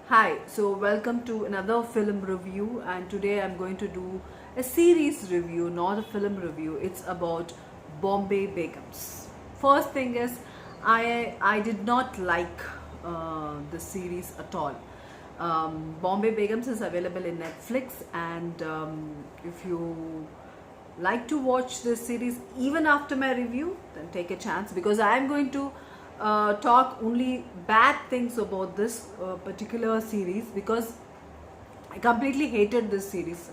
Hi, so welcome to another film review, and today I'm going to do a series review, not a film review. It's about Bombay Begums. First thing is, I did not like the series at all. Bombay Begums is available in Netflix, and if you like to watch this series even after my review, then take a chance because I am going to talk only bad things about this particular series because I completely hated this series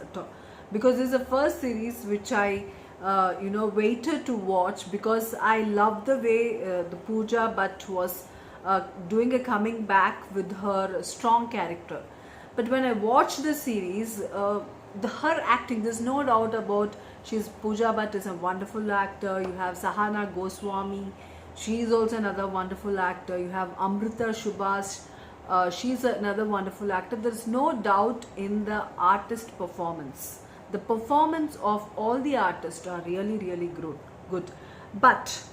because this is the first series which I waited to watch because I love the way the Pooja Bhatt was doing a coming back with her strong character. But when I watched the series, her acting, there's no doubt about she's Pooja Bhatt is a wonderful actor. You have Sahana Goswami, she is also another wonderful actor. You have Amrita Subhash, she's another wonderful actor. There's no doubt in the artist performance. The performance of all the artists are really good. But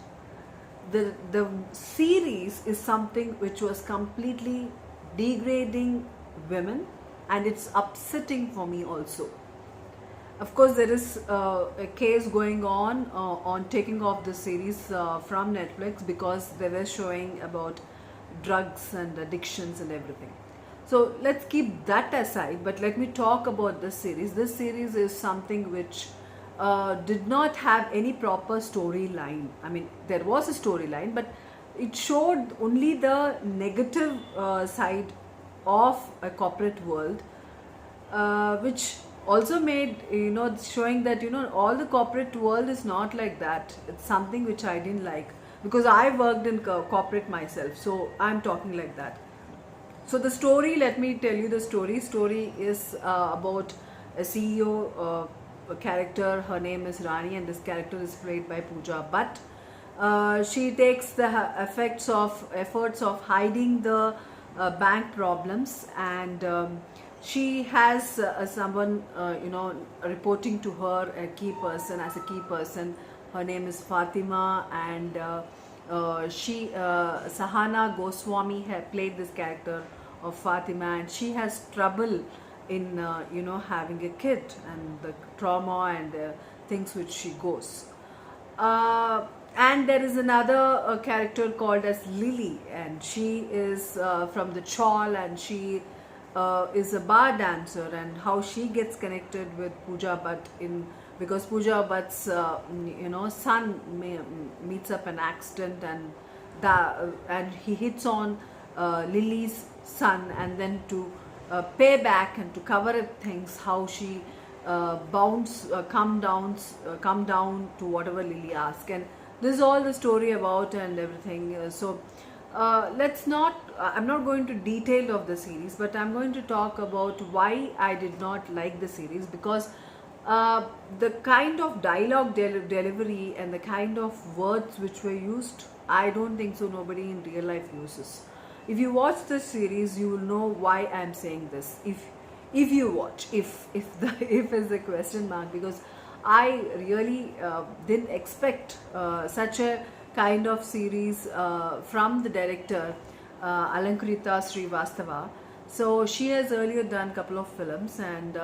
the series is something which was completely degrading women, and it's upsetting for me also. Of course, there is a case going on taking off the series from Netflix because they were showing about drugs and addictions and everything. So let's keep that aside, but let me talk about this series. This series is something which did not have any proper storyline. I mean, there was a storyline, but it showed only the negative side of a corporate world, which also made, showing that all the corporate world is not like that. It's something which I didn't like because I worked in corporate myself, so I'm talking like that. So the story, let me tell you the story is about a CEO a character. Her name is Rani, and this character is played by Pooja Bhatt. She takes the efforts of hiding the bank problems, and she has someone reporting to her, a key person. As a key person, her name is Fatima, and Sahana Goswami played this character of Fatima, and she has trouble in having a kid, and the trauma and the things which she goes. And there is another character called as Lily, and she is from the Chawl, and she is a bar dancer, and how she gets connected with Pooja Bhatt because Pooja Bhatt's son meets up an accident, and he hits on Lily's son, and then to pay back and to cover up things, how she come down to whatever Lily asks, and this is all the story about and everything. Let's not. I'm not going to detail of the series, but I'm going to talk about why I did not like the series because the kind of dialogue delivery and the kind of words which were used, I don't think so. Nobody in real life uses. If you watch the series, you will know why I'm saying this. If you watch, if is a question mark, because I really didn't expect such a kind of series from the director Alankrita Srivastava. So she has earlier done a couple of films, and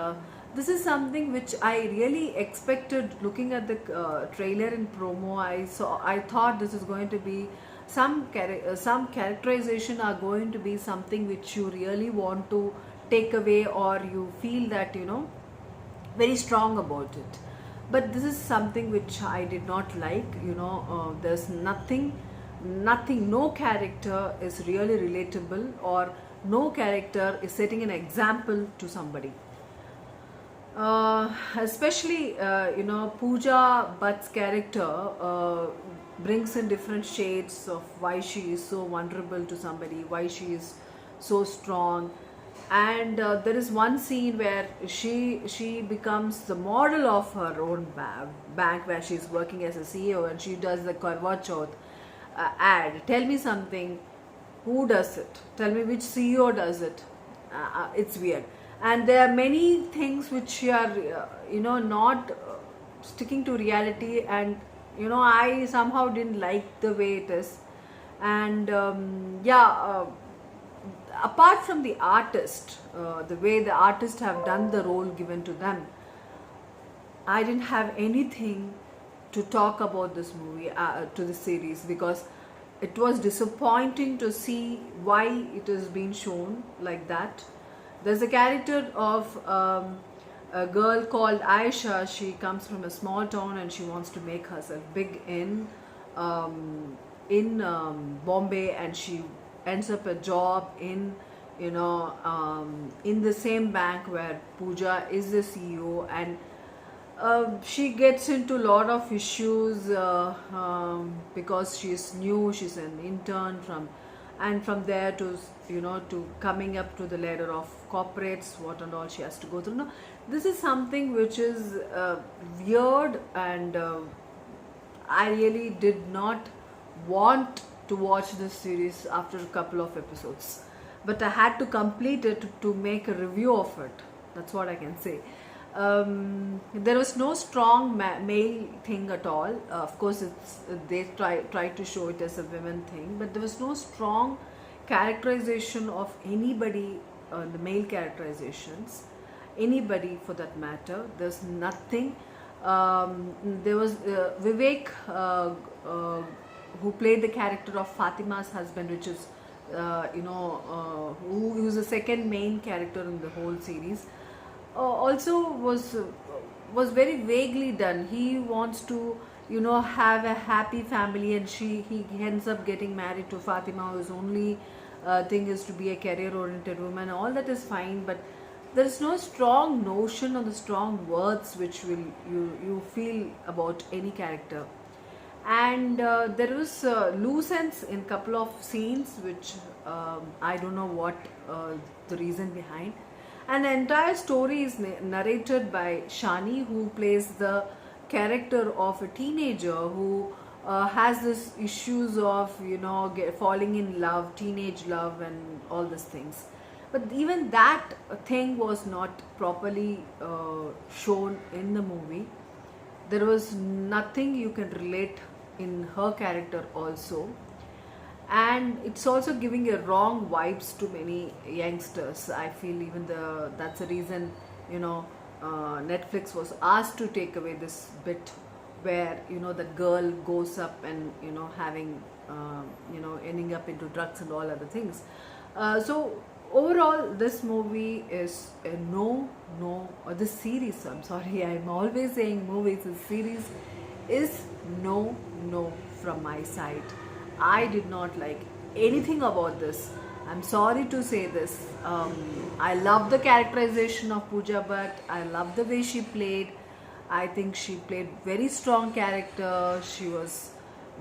this is something which I really expected. Looking at the trailer and promo, I thought this is going to be some characterization are going to be something which you really want to take away, or you feel that very strong about it. But this is something which I did not like. There's nothing, no character is really relatable, or no character is setting an example to somebody. Especially, Pooja Bhatt's character brings in different shades of why she is so vulnerable to somebody, why she is so strong. And there is one scene where she becomes the model of her own bank, where she's working as a CEO, and she does the Karwa Chauth ad. Tell me something, who does it? Tell me which CEO does it. It's weird, and there are many things which are not sticking to reality, and I somehow didn't like the way it is. And apart from the artist, the way the artists have done the role given to them, I didn't have anything to talk about this movie, to the series, because it was disappointing to see why it is being shown like that. There's a character of a girl called Aisha. She comes from a small town and she wants to make herself big in Bombay, and she ends up a job in in the same bank where Pooja is the CEO, and she gets into a lot of issues because she's new, she's an intern and from there to to coming up to the ladder of corporates, what and all she has to go through. No, this is something which is weird, and I really did not want to watch this series after a couple of episodes, but I had to complete it to make a review of it. That's what I can say. There was no strong male thing at all. Of course, they try to show it as a women thing, but there was no strong characterization of anybody, the male characterizations, anybody for that matter. There's nothing. There was Vivek, who played the character of Fatima's husband, which is who's the second main character in the whole series. Also was very vaguely done. He wants to have a happy family, and he ends up getting married to Fatima, whose only thing is to be a career oriented woman. All that is fine, but there is no strong notion or the strong words which will you feel about any character. And there was loose ends in couple of scenes which I don't know what the reason behind. And the entire story is narrated by Shani, who plays the character of a teenager who has this issues of falling in love, teenage love, and all these things. But even that thing was not properly shown in the movie. There was nothing you can relate in her character also, and it's also giving a wrong vibes to many youngsters. I feel even that's the reason Netflix was asked to take away this bit where that girl goes up and having ending up into drugs and all other things. So overall, this movie is a no, or this series, I'm sorry, I'm always saying movies, this series is no from my side. I did not like anything about this. I'm sorry to say this. I love the characterization of Pooja Bhatt. I love the way she played. I think she played very strong character. She was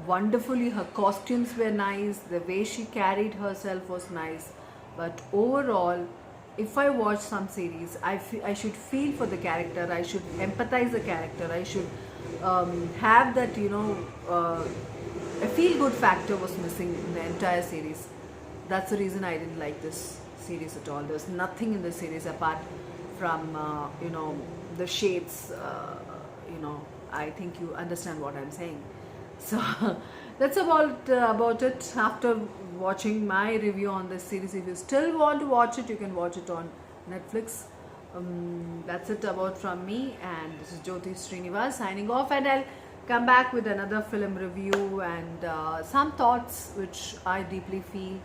wonderfully, her costumes were nice. The way she carried herself was nice. But overall, if I watch some series, I should feel for the character. I should empathize the character. I should have that a feel-good factor was missing in the entire series. That's the reason I didn't like this series at all. There's nothing in the series apart from the shades. I think you understand what I'm saying. So that's about it. After watching my review on this series, if you still want to watch it, you can watch it on Netflix. That's it about from me, and this is Jyoti Srinivas signing off, and I'll come back with another film review and some thoughts which I deeply feel.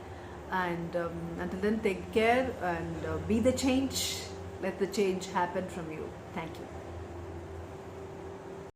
And until then, take care and be the change. Let the change happen from you. Thank you.